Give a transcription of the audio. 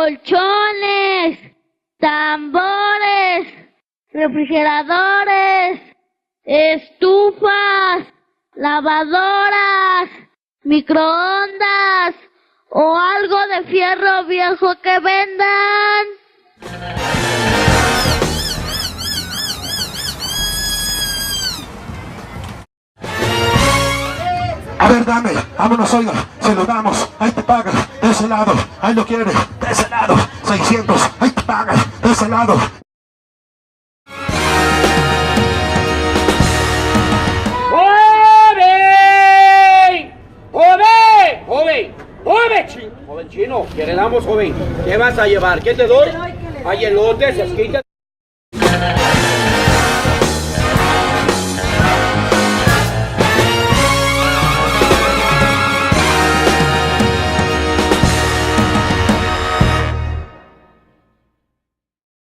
colchones, tambores, refrigeradores, estufas, lavadoras, microondas o algo de fierro viejo que vendan. A ver, dame, vámonos, oiga, se lo damos, ahí te pagan, de ese lado, ahí lo quiere, de ese lado, 600, ahí te pagan, de ese lado. ¡Joven! ¡Joven! ¡Joven! ¡Joven chino! ¿Qué le damos, joven? ¿Qué vas a llevar? ¿Qué te doy? Hay elotes, esquites.